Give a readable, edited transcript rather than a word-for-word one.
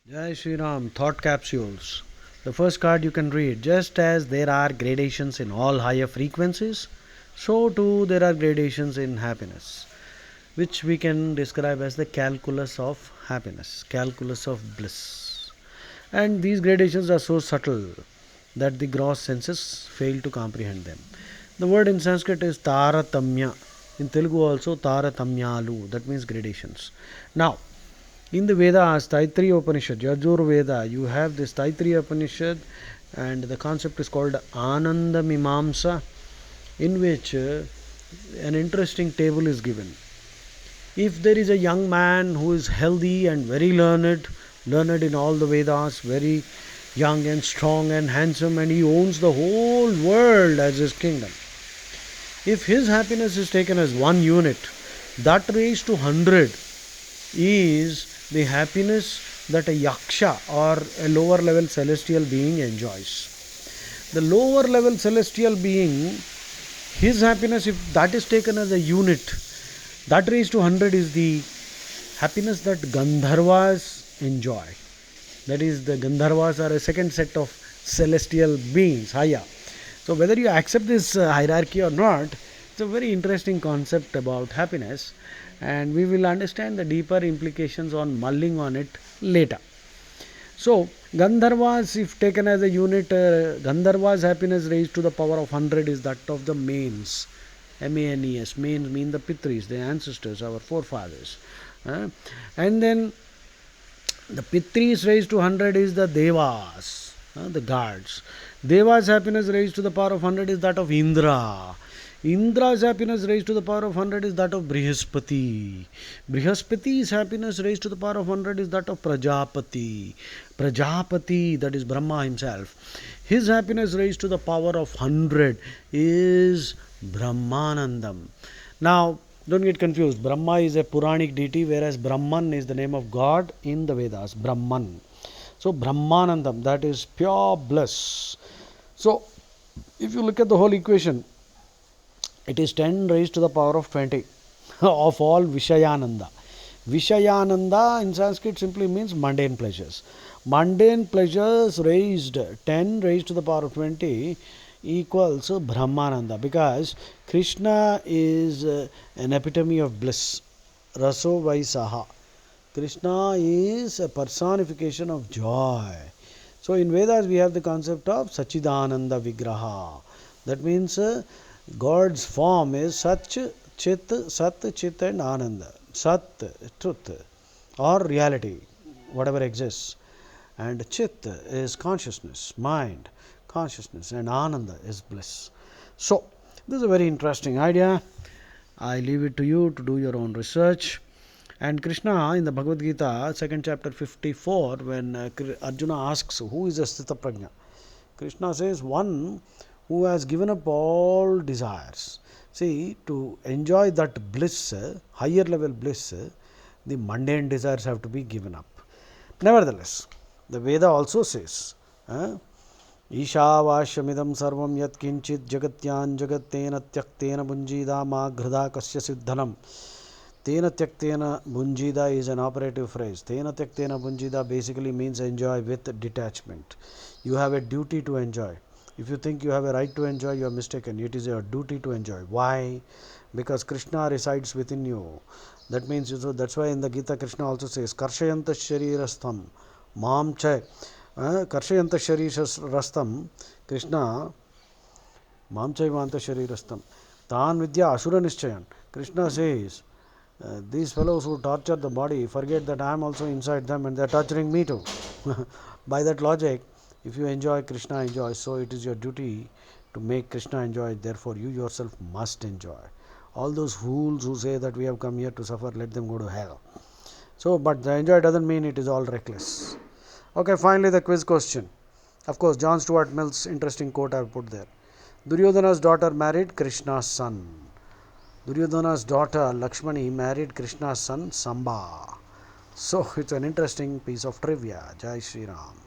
Jai Shri Ram, thought capsules. The first card you can read. Just as there are gradations in all higher frequencies, so too there are gradations in happiness, which we can describe as the calculus of happiness, calculus of bliss. And these gradations are so subtle that the gross senses fail to comprehend them. The word in Sanskrit is taratamya. In Telugu also taratamyalu, that means gradations. Now, in the Vedas, Taittiriya Upanishad, Yajur Veda, you have this Taittiriya Upanishad, and the concept is called Ananda Mimamsa, in which an interesting table is given. If there is a young man who is healthy and very learned in all the Vedas, very young and strong and handsome, and he owns the whole world as his kingdom. If his happiness is taken as one unit, that raised to 100 is the happiness that a yaksha or a lower level celestial being enjoys. The lower level celestial being, his happiness, if that is taken as a unit, that raised to 100 is the happiness that Gandharvas enjoy. That is, the Gandharvas are a second set of celestial beings, higher. So, whether you accept this hierarchy or not, it's a very interesting concept about happiness, and we will understand the deeper implications on mulling on it later. So, Gandharvas, if taken as a unit, Gandharvas' happiness raised to the power of 100 is that of the manes. Manes, manes mean the Pitris, the ancestors, our forefathers. And then the Pitris raised to 100 is the Devas, the gods. Devas' happiness raised to the power of 100 is that of Indra. Indra's happiness raised to the power of 100 is that of Brihaspati. Brihaspati's happiness raised to the power of 100 is that of Prajapati. Prajapati, that is Brahma himself. His happiness raised to the power of 100 is Brahmanandam. Now, don't get confused. Brahma is a Puranic deity, whereas Brahman is the name of God in the Vedas. Brahman. So, Brahmanandam, that is pure bliss. So, if you look at the whole equation, it is 10 raised to the power of 20 of all Vishayananda. Vishayananda in Sanskrit simply means mundane pleasures. Mundane pleasures raised 10 raised to the power of 20 equals Brahmananda, because Krishna is an epitome of bliss. Raso Vaisaha. Krishna is a personification of joy. So in Vedas we have the concept of Sachidananda Vigraha. That means God's form is Sat, Chit, and Ananda. Sat, truth or reality, whatever exists. And Chit is consciousness, mind, consciousness, and Ananda is bliss. So, this is a very interesting idea. I leave it to you to do your own research. And Krishna in the Bhagavad Gita, 2nd chapter 54, when Arjuna asks, who is a Sthita Prajna? Krishna says, one who has given up all desires. See, to enjoy that bliss, higher level bliss, the mundane desires have to be given up. Nevertheless, the Veda also says, Ishavashamidam sarvam yat kinchit jagatyan jagattena tyaktena bunjida ma ghrida kasya siddhanam. Tena tyaktena bunjida is an operative phrase. Tena tyaktena bunjida basically means enjoy with detachment. You have a duty to enjoy. If you think you have a right to enjoy, you are mistaken. It is your duty to enjoy. Why? Because Krishna resides within you. That means, that's why in the Gita Krishna also says, Karshayanta Sharirastham Mam Chai. Karshayanta Sharirastham Krishna Mam Chai Vanta Sharirastham Tan Vidya Asura Nishchayan. Krishna says, these fellows who torture the body forget that I am also inside them and they are torturing me too. By that logic, if you enjoy, Krishna enjoys. So it is your duty to make Krishna enjoy. Therefore, you yourself must enjoy. All those fools who say that we have come here to suffer, let them go to hell. So, but the enjoy doesn't mean it is all reckless. Okay, finally the quiz question. Of course, John Stuart Mill's interesting quote I have put there. Duryodhana's daughter married Krishna's son. Duryodhana's daughter Lakshmani married Krishna's son Samba. So, it's an interesting piece of trivia. Jai Shri Ram.